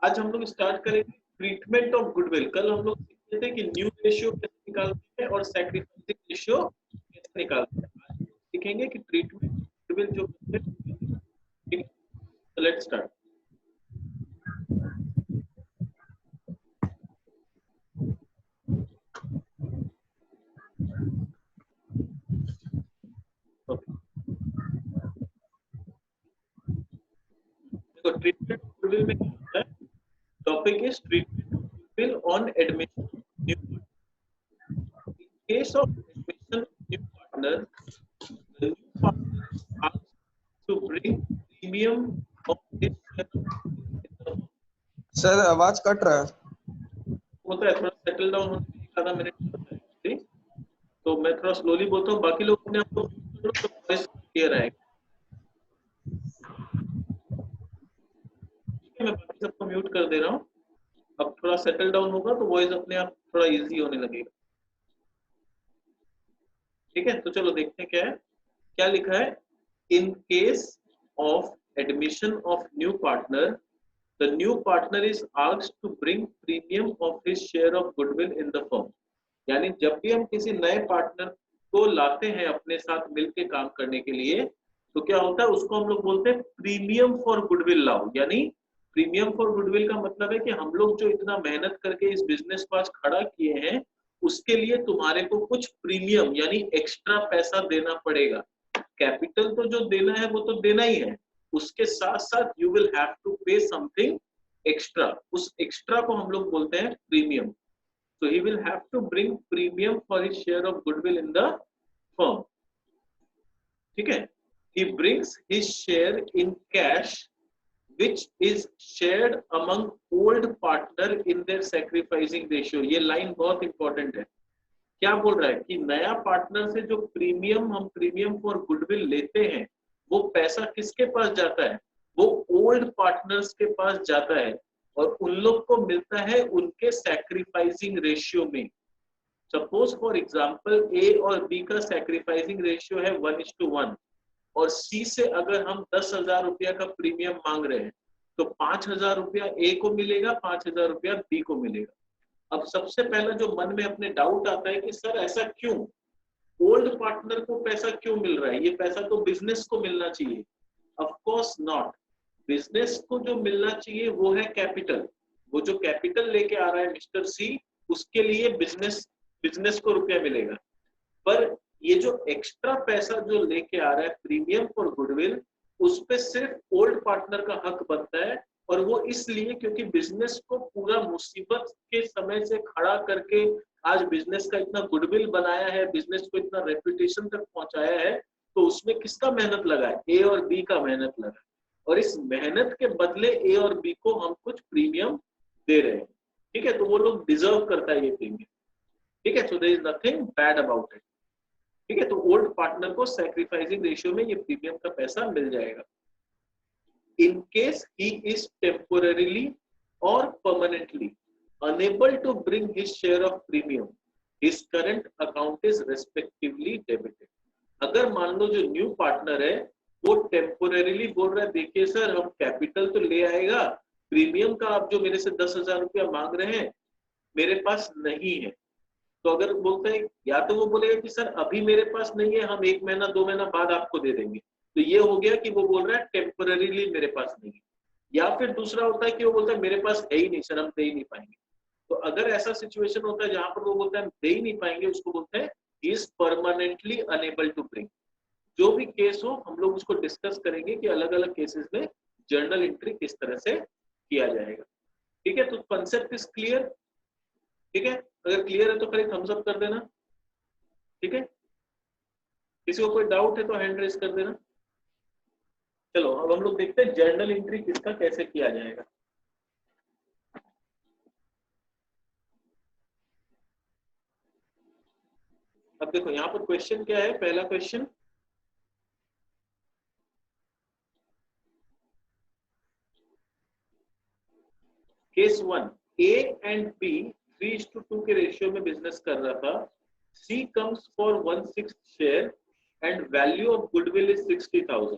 आज हम लोग स्टार्ट करेंगे ट्रीटमेंट ऑफ गुडविल। कल हम लोग सीखे थे कि न्यू रेशियो कैसे निकालते हैं और सैक्रिफाइसिंग रेशियो कैसे निकालते हैं। आज हम लोग सीखेंगे कि ट्रीटमेंट गुडविल जो करते हैं वो कैसे। ठीक है, तो लेट्स स्टार्ट। देखो ट्रीटमेंट ऑफ गुडविल में क्या होता है, topic is treatment of goodwill on admission of new partner. In case of admission of new partner, the new partner is asked to bring premium of his share of goodwill in the firm. Sir आवाज cut रहा है। होता है, थोड़ा settle down होने में एक आधा मिनट लगता है एक्चुअली, तो मैं थोड़ा स्लोली बोलता हूँ, बाकी लोग अपने आप को म्यूट कर लो तो वॉइस क्लियर आएगा। ठीक है, मैं बाकी सबको म्यूट कर दे रहा हूँ। अब थोड़ा सेटल डाउन होगा तो वॉइस अपने आप थोड़ा इजी होने लगेगा। ठीक है, तो चलो देखते हैं क्या है, क्या लिखा है। In case of admission of new partner, the new partner is asked to bring premium of his share of goodwill in the firm। यानी जब भी हम किसी नए पार्टनर को लाते हैं अपने साथ मिलकर काम करने के लिए, तो क्या होता है, उसको हम लोग बोलते हैं प्रीमियम फॉर गुडविल लाओ। यानी प्रीमियम फॉर गुडविल का मतलब है कि हम लोग जो इतना मेहनत करके इस बिजनेस को आज खड़ा किए हैं, उसके लिए तुम्हारे को कुछ प्रीमियम यानी एक्स्ट्रा पैसा देना पड़ेगा। कैपिटल तो जो देना है वो तो देना ही है, उसके साथ साथ यू विल हैव टू पे समथिंग एक्स्ट्रा। उस एक्स्ट्रा को हम लोग बोलते हैं premium. So he will have to bring premium for his share of goodwill in the firm। ठीक है, he brings his share in cash which is shared among old partner in their sacrificing ratio। ये line बहुत important है। क्या बोल रहा है कि नया पार्टनर से जो हम प्रीमियम फॉर गुडविल लेते हैं, वो पैसा किसके पास जाता है, वो ओल्ड पार्टनर्स के पास जाता है और उन लोग को मिलता है उनके सैक्रिफाइसिंग रेशियो में। सपोज फॉर एग्जांपल ए और बी का सैक्रिफाइसिंग रेशियो है 1:1 और सी से अगर हम 10,000 रुपया का प्रीमियम मांग रहे हैं, तो 5,000 रुपया ए को मिलेगा, 5,000 रुपया बी को मिलेगा। अब सबसे पहला जो मन में अपने डाउट आता है कि सर ऐसा क्यों, ओल्ड पार्टनर को पैसा क्यों मिल रहा है, ये पैसा तो बिजनेस को मिलना चाहिए। ऑफ कोर्स नॉट, बिजनेस को जो मिलना चाहिए वो है कैपिटल। वो जो कैपिटल लेके आ रहा है मिस्टर सी, उसके लिए बिजनेस को रुपया मिलेगा। पर ये जो एक्स्ट्रा पैसा जो लेके आ रहा है प्रीमियम फॉर गुडविल, उस पे सिर्फ ओल्ड पार्टनर का हक बनता है। और वो इसलिए क्योंकि बिजनेस को पूरा मुसीबत के समय से खड़ा करके आज बिजनेस का इतना गुडविल बनाया है, बिजनेस को इतना रेपुटेशन तक पहुंचाया है, तो उसमें किसका मेहनत लगा है, ए और बी का मेहनत लगा है। और इस मेहनत के बदले ए और बी को हम कुछ प्रीमियम दे रहे हैं। ठीक है, तो वो लोग डिजर्व करता है ये प्रीमियम। ठीक है, so there is nothing bad about it. ठीक है, तो ओल्ड पार्टनर को सैक्रिफाइसिंग रेशियो में ये प्रीमियम का पैसा मिल जाएगा। In case he is temporarily और permanently unable to bring his share of premium, his current account is respectively debited। अगर मान लो जो न्यू पार्टनर है वो टेम्पोररीली बोल रहा है, देखिए सर हम कैपिटल तो ले आएगा, प्रीमियम का आप जो मेरे से 10,000 रुपया मांग रहे हैं मेरे पास नहीं है। तो अगर बोलते हैं, या तो वो बोलेगा कि सर अभी मेरे पास नहीं है, हम 1 महीना 2 महीना बाद आपको दे देंगे, तो ये हो गया कि वो बोल रहा है टेम्पोररीली मेरे पास नहीं है। या फिर दूसरा होता है कि वो बोलता है मेरे पास है ही नहीं सर, हम दे ही नहीं पाएंगे। तो अगर ऐसा सिचुएशन होता है जहां पर वो बोलता है हम दे ही नहीं पाएंगे, उसको बोलते हैं is permanently unable to bring. जो भी केस हो हम लोग उसको डिस्कस करेंगे कि अलग अलग केसेस में जर्नल एंट्री किस तरह से किया जाएगा। ठीक है, तो कंसेप्ट इज क्लियर। ठीक है, अगर क्लियर है तो फिर थम्स अप कर देना। ठीक है, किसी को कोई डाउट है तो हैंड रेज कर देना। चलो अब हम लोग देखते हैं जर्नल एंट्री किसका कैसे किया जाएगा। अब देखो यहाँ पर क्वेश्चन क्या है, पहला question, case 1, A and B 3:2 के रेशियो में बिजनेस कर रहा था। C comes for 1/6 share and value of goodwill is 60,000।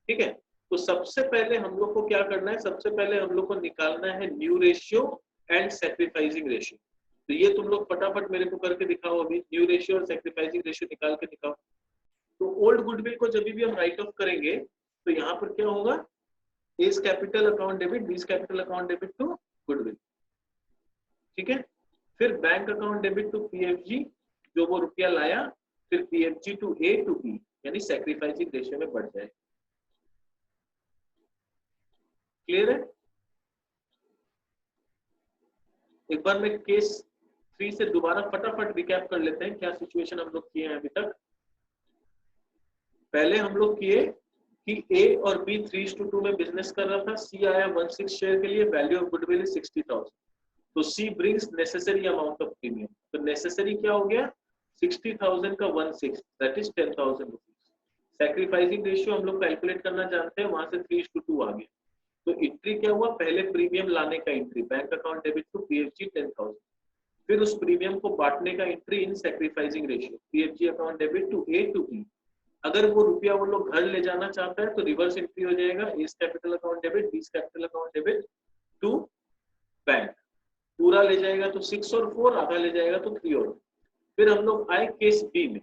ठीक है, तो सबसे पहले हम लोग को क्या करना है, सबसे पहले हम लोग को निकालना है new ratio and sacrificing ratio. तो ये तुम लोग फटाफट मेरे को करके दिखाओ, अभी न्यू रेशियो और सैक्रिफाइसिंग रेशियो निकाल के दिखाओ। तो ओल्ड गुडविल को जब भी हम राइट ऑफ करेंगे तो यहाँ पर क्या होगा, A's capital account debit, B's capital account debit to goodwill, ठीक है। फिर bank account debit to PFG, जो वो रुपया लाया, फिर PFG to A to B, यानी सैक्रिफाइसिंग रेशियो में बढ़ जाए। क्लियर है? एक बार मैं केस 3 से दोबारा फटाफट रिकैप कर लेते हैं क्या सिचुएशन हम लोग किए हैं अभी तक। पहले हम लोग किए कि ए और बी 3:2 में बिजनेस कर रहा था, सी आया 16 शेयर के लिए, वैल्यू ऑफ गुडविल इज 60,000। तो C brings necessary amount of premium, तो नेसेसरी क्या हो गया, 60,000 का 16, that is 10,000 rupees. Sacrificing ratio हम लोग कैलकुलेट करना जानते हैं, वहां से 3:2 आ गया। तो एंट्री क्या हुआ, पहले प्रीमियम लाने का entry, bank account debit to PFG 10,000, फिर उस प्रीमियम को बांटने का entry in sacrificing ratio, PFG account debit to A to B. अगर वो रुपया वो लोग घर ले जाना चाहता है तो रिवर्स एंट्री हो जाएगा, A's capital account debit, B's capital account debit to bank. पूरा ले जाएगा तो 6 और 4, आधा ले जाएगा तो 3 और। फिर हम लोग आए केस बी में।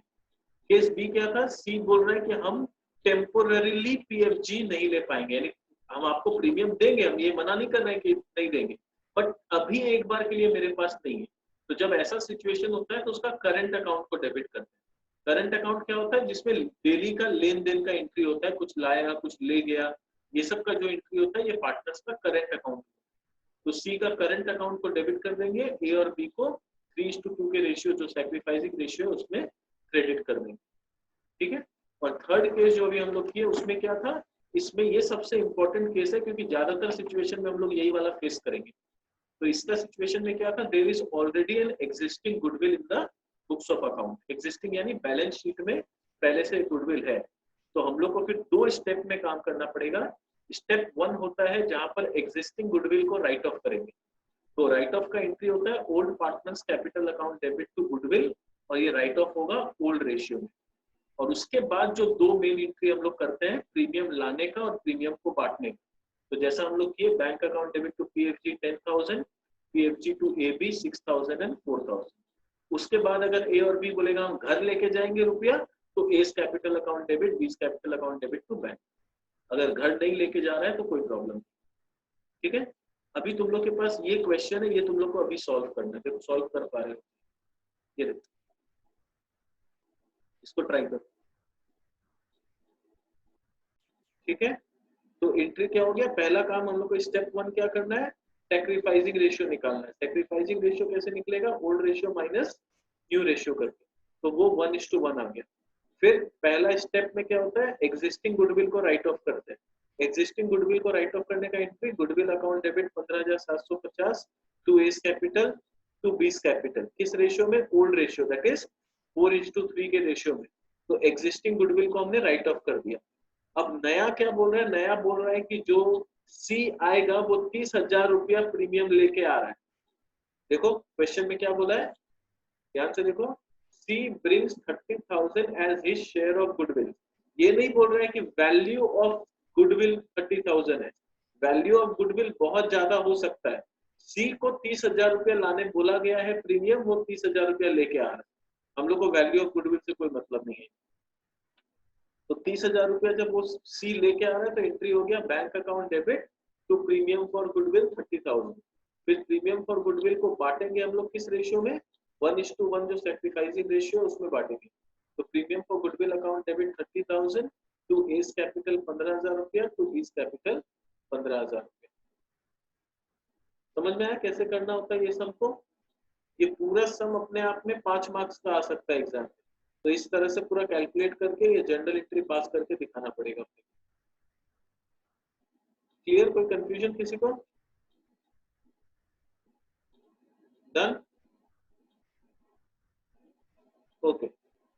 केस बी क्या था, सी बोल रहा है कि हम टेम्पोररीली पीएफजी नहीं ले पाएंगे, यानी हम आपको प्रीमियम देंगे, हम ये मना नहीं कर रहे हैं कि नहीं देंगे, बट अभी एक बार के लिए मेरे पास नहीं है। तो जब ऐसा सिचुएशन होता है तो उसका करंट अकाउंट को डेबिट करते हैं। करंट अकाउंट क्या होता है, जिसमें डेली का लेन देन का एंट्री होता है, कुछ लाया कुछ ले गया, ये सब का जो एंट्री होता है ये पार्टनर्स का करंट अकाउंट। तो सी का करंट अकाउंट को डेबिट कर देंगे, ए और बी को 3:2 के रेशियो जो सैक्रिफाइसिंग रेशियो है उसमें क्रेडिट कर देंगे, ठीक है। और थर्ड केस जो अभी हम लोग किए उसमें क्या था, इसमें ये सबसे इंपॉर्टेंट केस है क्योंकि ज्यादातर सिचुएशन में हम लोग यही वाला फेस करेंगे। तो इसका सिचुएशन में क्या था, there is already an existing goodwill in the books of account. Existing यानी बैलेंस शीट में पहले से गुडविल है। तो हम लोग को फिर 2 स्टेप में काम करना पड़ेगा। स्टेप 1 होता है जहां पर एग्जिस्टिंग गुडविल को राइट ऑफ करेंगे। तो राइट ऑफ का एंट्री होता है old partners capital account debit to goodwill, और ये राइट ऑफ होगा ओल्ड रेशियो में। और उसके बाद जो 2 मेन एंट्री हम लोग करते हैं, प्रीमियम लाने का और प्रीमियम को बांटने का। तो जैसा हम लोग किए, bank account debit to PFG 10,000, PFG to A B 6,000 and 4,000। उसके बाद अगर ए और बी बोलेगा हम घर लेके जाएंगे रुपया, तो A's capital account debit, B's capital account debit to bank. अगर घर नहीं लेके जा रहा है तो कोई प्रॉब्लम नहीं, ठीक है। अभी तुम लोग के पास ये क्वेश्चन है, ये तुम लोग को अभी सॉल्व करना है। देखो सॉल्व कर पा रहे हो, ये देखो, इसको ट्राई करो, ठीक है। तो एंट्री क्या हो गया, पहला काम हम लोग को स्टेप 1 क्या करना है, सैक्रिफाइसिंग रेशियो निकालना है। सैक्रिफाइसिंग रेशियो कैसे निकलेगा, old ratio minus new ratio करके, तो वो 1:1 आ गया। फिर पहला स्टेप में क्या होता है, एग्जिस्टिंग गुडविल को राइट ऑफ करते हैं। एग्जिस्टिंग गुडविल को राइट ऑफ करने का entry, goodwill account debit 15,750 to A's capital to B's capital, किस रेशियो में, ओल्ड रेशियो, दैट इज 4:3 के रेशियो में। तो एग्जिस्टिंग गुडविल को हमने राइट ऑफ कर दिया। अब नया क्या बोल रहा है, नया बोल रहा है कि जो सी आएगा वो 30,000 रुपया प्रीमियम लेके आ रहा है। देखो क्वेश्चन में क्या बोला है, ध्यान से देखो, C brings 30,000 as his share of goodwill. ये नहीं बोल रहा है कि वैल्यू ऑफ गुडविल 30,000 है, वैल्यू ऑफ गुडविल बहुत ज्यादा हो सकता है। सी को 30,000 रुपया लाने बोला गया है प्रीमियम, वो 30,000 रुपया लेके आ रहा है। हम लोग को वैल्यू ऑफ गुडविल से कोई मतलब नहीं है। तो 30,000 रुपया जब वो सी लेके आ रहा है तो एंट्री हो गया bank account debit to premium for goodwill 30,000। फिर प्रीमियम फॉर गुडविल को बांटेंगे हम लोग किस रेशियो में, 1:1 जो सैक्रिफाइसिंग रेशियो उसमें बांटेंगे। तो premium for goodwill account debit 30,000 to A's capital 15,000 रुपया टू बीस कैपिटल 15,000 रुपया। समझ में आया कैसे करना होता है ये सम को। ये पूरा सम अपने आप में 5 मार्क्स का आ सकता है एग्जाम में। तो इस तरह से पूरा कैलकुलेट करके ये जनरल एंट्री पास करके दिखाना पड़ेगा। क्लियर, कोई कंफ्यूजन किसी को? Done, okay.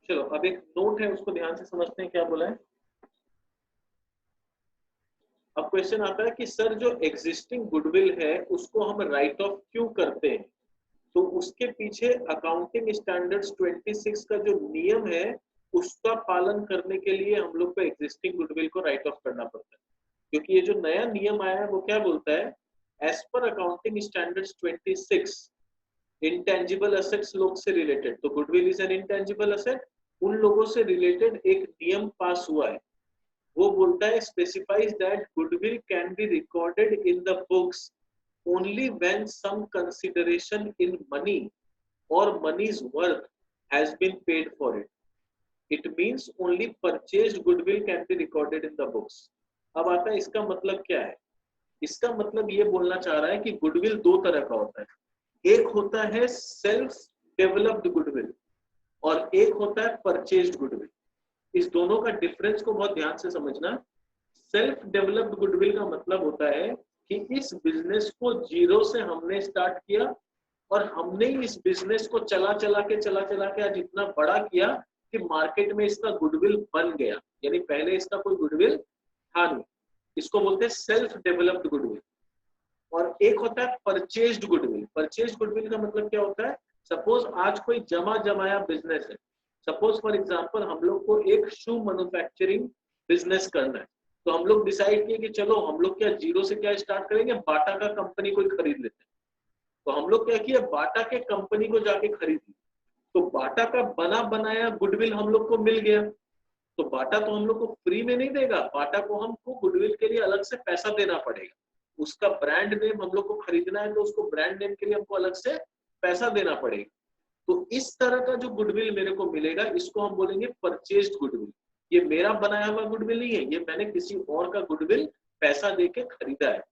चलो अब एक नोट है उसको ध्यान से समझते हैं क्या बोला है। अब क्वेश्चन आता है कि सर जो एग्जिस्टिंग गुडविल है उसको हम राइट ऑफ क्यों करते हैं। तो उसके पीछे अकाउंटिंग स्टैंडर्ड्स 26 का जो नियम है उसका पालन करने के लिए हम लोग को एग्जिस्टिंग गुडविल को राइट ऑफ करना पड़ता है। क्योंकि ये जो नया नियम आया है वो क्या बोलता है, as per accounting standards 26 intangible assets लोग से रिलेटेड, तो goodwill is an intangible asset, उन लोगों से रिलेटेड एक नियम पास हुआ है, वो बोलता है specifies that goodwill can be recorded in the books only when some consideration in money और money's worth has been paid for it. It means only purchased goodwill can be recorded in the books. अब आता है इसका मतलब क्या है, इसका मतलब ये बोलना चाह रहा है कि गुडविल दो तरह का होता है, एक होता है सेल्फ डेवलप्ड गुडविल और एक होता है परचेज्ड गुडविल. इस दोनों का डिफरेंस को बहुत ध्यान से समझना. सेल्फ डेवलप्ड गुडविल का मतलब होता है कि इस बिजनेस को जीरो से हमने स्टार्ट किया और हमने इस बिजनेस को चला चला के आज इतना बड़ा किया कि मार्केट में इसका गुडविल बन गया, यानी पहले इसका कोई गुडविल था नहीं. इसको बोलते हैं सेल्फ डेवलप्ड गुडविल. और एक होता है परचेज्ड गुडविल. परचेज्ड गुडविल का मतलब क्या होता है, सपोज आज कोई जमा जमाया बिजनेस है, सपोज फॉर एग्जांपल हम लोग को एक शू मैन्युफैक्चरिंग बिजनेस करना है, तो हम लोग डिसाइड किए कि चलो हम लोग क्या जीरो से क्या स्टार्ट करेंगे, बाटा का कंपनी कोई खरीद लेते हैं. तो हम लोग क्या किया, बाटा के कंपनी को जाके खरीद लिया, तो बाटा का बना बनाया गुडविल हम लोग को मिल गया. तो बाटा तो हम लोग को फ्री में नहीं देगा, बाटा को हमको गुडविल के लिए अलग से पैसा देना पड़ेगा. उसका ब्रांड नेम हम लोग को खरीदना है तो उसको ब्रांड नेम के लिए हमको अलग से पैसा देना पड़ेगा. तो इस तरह का जो गुडविल मेरे को मिलेगा इसको हम बोलेंगे परचेज्ड गुडविल. ये मेरा बनाया हुआ गुडविल नहीं है, ये मैंने किसी और का गुडविल पैसा देके खरीदा है,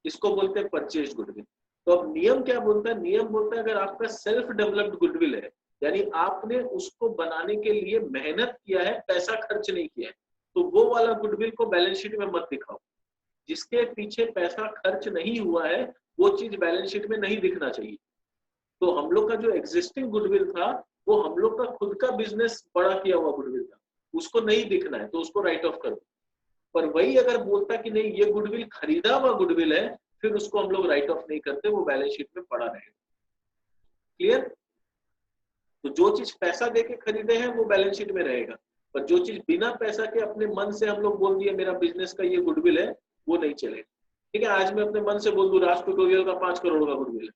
इसको बोलते हैं परचेज्ड गुडविल. तो अब नियम क्या बोलता है, नियम बोलता है अगर आपका सेल्फ डेवलप्ड गुडविल है, यानी आपने उसको बनाने के लिए मेहनत किया है, पैसा खर्च नहीं किया है, तो वो वाला गुडविल को बैलेंस शीट में मत दिखाओ. जिसके पीछे पैसा खर्च नहीं हुआ है वो चीज बैलेंस शीट में नहीं दिखना चाहिए. तो हम लोग का जो एग्जिस्टिंग गुडविल था वो हम लोग का खुद का बिजनेस बड़ा किया हुआ गुडविल था, उसको नहीं दिखना है तो उसको राइट ऑफ कर दो. पर वही अगर बोलता कि नहीं ये गुडविल खरीदा हुआ गुडविल है, फिर उसको हम लोग राइट ऑफ नहीं करते, वो बैलेंस शीट में पड़ा रहेगा. क्लियर. तो जो चीज पैसा देके खरीदे हैं वो बैलेंस शीट में रहेगा, पर जो चीज बिना पैसा के अपने मन से हम लोग बोल दिए मेरा बिजनेस का ये गुडविल है, वो नहीं चलेगा. ठीक है, आज मैं अपने मन से बोल दूं राज ट्यूटोरियल का 5 करोड़ का गुडविल है,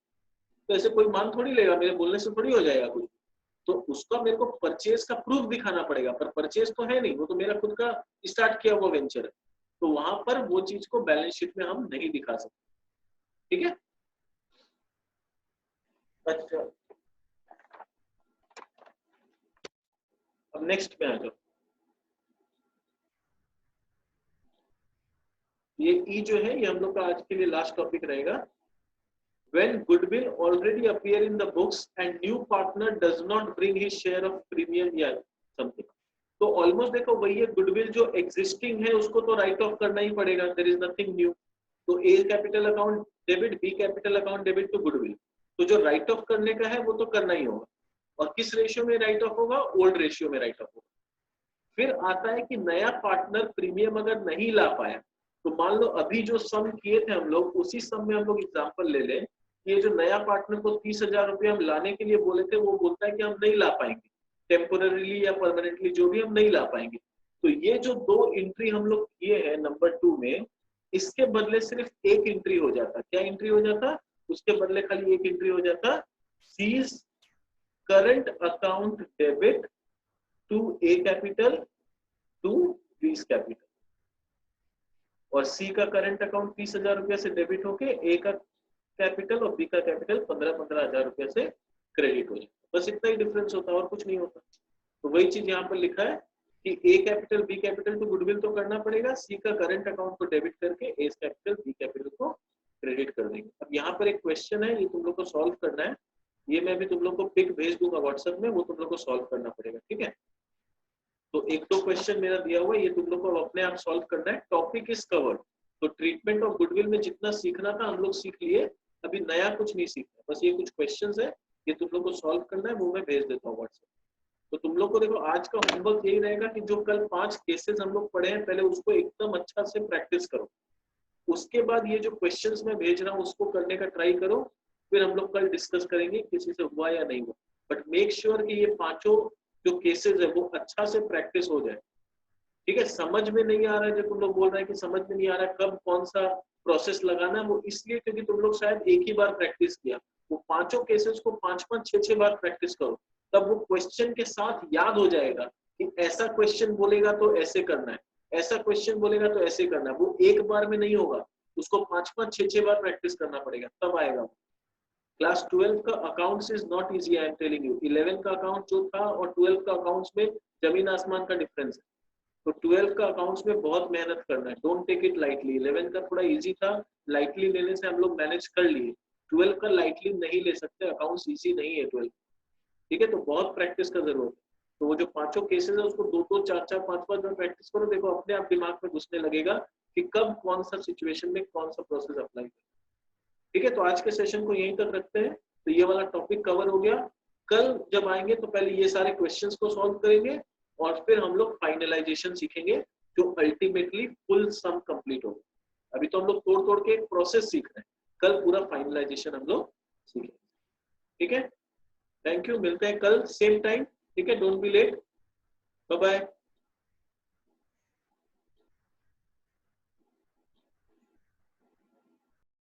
तो ऐसे कोई मान थोड़ी लेगा, मेरे बोलने से थोड़ी हो जाएगा कुछ. तो उसका मेरे को परचेज का प्रूफ दिखाना पड़ेगा, पर परचेज तो है नहीं, वो तो मेरा खुद का स्टार्ट किया हुआ वेंचर है, तो वहां पर वो चीज को बैलेंस शीट में हम नहीं दिखा सकते. ठीक है. अच्छा, अब नेक्स्ट पे आ जाओ. ये ई जो है ये हम लोग का आज के लिए लास्ट टॉपिक रहेगा. When goodwill already appear in the books and new partner does not bring his share of premium या something, तो ऑलमोस्ट देखो वही है, गुडविल जो एग्जिस्टिंग है उसको तो राइट ऑफ करना ही पड़ेगा, देयर इज नथिंग न्यू. तो A capital account debit, B capital account debit to goodwill, तो जो राइट ऑफ करने का है वो तो करना ही होगा. और किस रेशियो में राइट ऑफ होगा, ओल्ड रेशियो में राइट ऑफ होगा. फिर आता है कि नया पार्टनर प्रीमियम अगर नहीं ला पाया, तो मान लो अभी जो सम किए थे हम लोग उसी सम में हम लोग एग्जांपल ले लें, ये जो नया पार्टनर को 30,000 रुपये हम लाने के लिए बोले थे, वो बोलता है कि हम नहीं ला पाएंगे, टेम्पोररीली या परमानेंटली जो भी हम नहीं ला पाएंगे. तो ये जो दो एंट्री हम लोग किए हैं नंबर 2 में, इसके बदले सिर्फ एक एंट्री हो जाता. क्या एंट्री हो जाता, उसके बदले खाली एक एंट्री हो जाता, C's current account debit to A capital to B's capital, और सी का करंट अकाउंट 30,000 रुपये से डेबिट होके ए का कैपिटल और बी का कैपिटल 15,000 रुपये से क्रेडिट हो जाता. बस इतना ही डिफरेंस होता है और कुछ नहीं होता. तो वही चीज यहाँ पर लिखा है कि ए कैपिटल बी कैपिटल तो गुडविल तो करना पड़ेगा, सी का करंट अकाउंट को डेबिट करके ए कैपिटल बी कैपिटल को क्रेडिट कर देंगे. अब यहाँ पर एक क्वेश्चन है, ये तुम लोग को सॉल्व करना है. ये मैं भी तुम लोग को पिक भेज दूंगा व्हाट्सएप में, वो तुम लोग को सॉल्व करना पड़ेगा. ठीक है. तो एक दो क्वेश्चन मेरा दिया हुआ है, ये तुम लोग को अपने आप सॉल्व करना है. Topic is covered. तो ट्रीटमेंट ऑफ गुडविल में जितना सीखना था हम लोग सीख लिए, अभी नया कुछ नहीं सीखना. बस ये कुछ क्वेश्चंस है, ये तुम लोग को सॉल्व करना है, वो मैं भेज देता हूँ व्हाट्सएप. तो तुम लोग को देखो आज का होमवर्क यही रहेगा कि जो कल 5 केसेस हम लोग पढ़े हैं पहले उसको एकदम अच्छा से प्रैक्टिस करो. उसके बाद ये जो क्वेश्चंस मैं भेज रहा हूँ उसको करने का ट्राई करो. फिर हम लोग कल डिस्कस करेंगे किसी से हुआ या नहीं हुआ. बट मेक श्योर कि ये 5 जो केसेस है वो अच्छा से प्रैक्टिस हो जाए. ठीक है, समझ में नहीं आ रहा है, जो तुम लोग बोल रहे हैं कि समझ में नहीं आ रहा है कब कौन सा प्रोसेस लगाना है, वो इसलिए क्योंकि तुम लोग शायद एक ही बार प्रैक्टिस किया। वो पांचों केसेस को 5-5 6-6 बार प्रैक्टिस करो, तब वो क्वेश्चन के साथ याद हो जाएगा कि ऐसा क्वेश्चन बोलेगा तो ऐसे करना है, ऐसा क्वेश्चन बोलेगा तो ऐसे करना है। वो एक बार में नहीं होगा, उसको 5-5 6-6 बार प्रैक्टिस करना पड़ेगा, तब आएगा। क्लास 12 का accounts is not easy, I am telling you. 11 का अकाउंट जो था और 12 का अकाउंट्स में जमीन आसमान का डिफरेंस है। तो 12 का अकाउंट्स में बहुत मेहनत करना है, डोंट टेक इट लाइटली। 11 का थोड़ा इजी था, लाइटली लेने से हम लोग मैनेज कर लिए। 12 का लाइटली नहीं ले सकते, अकाउंट्स इजी नहीं है 12। ठीक है, तो बहुत प्रैक्टिस का जरूरत है। तो वो जो पांचों केसेस है उसको 2-2 4-4 5-5 बार प्रैक्टिस करो, देखो अपने आप दिमाग में घुसने लगेगा कि कब कौन सा सिचुएशन में कौन सा प्रोसेस अप्लाई करें। ठीक है, तो आज के सेशन को यहीं तक रखते हैं। तो ये वाला टॉपिक कवर हो गया। कल जब आएंगे तो पहले ये सारे क्वेश्चंस को सॉल्व करेंगे और फिर हम लोग फाइनलाइजेशन सीखेंगे, जो अल्टीमेटली फुल सम कंप्लीट होगा। अभी तो हम लोग तोड़ तोड़ के एक प्रोसेस सीख रहे हैं, कल पूरा फाइनलाइजेशन हम लोग सीखेंगे। ठीक है, थैंक यू, मिलते हैं कल सेम टाइम। ठीक है, don't be late, bye bye.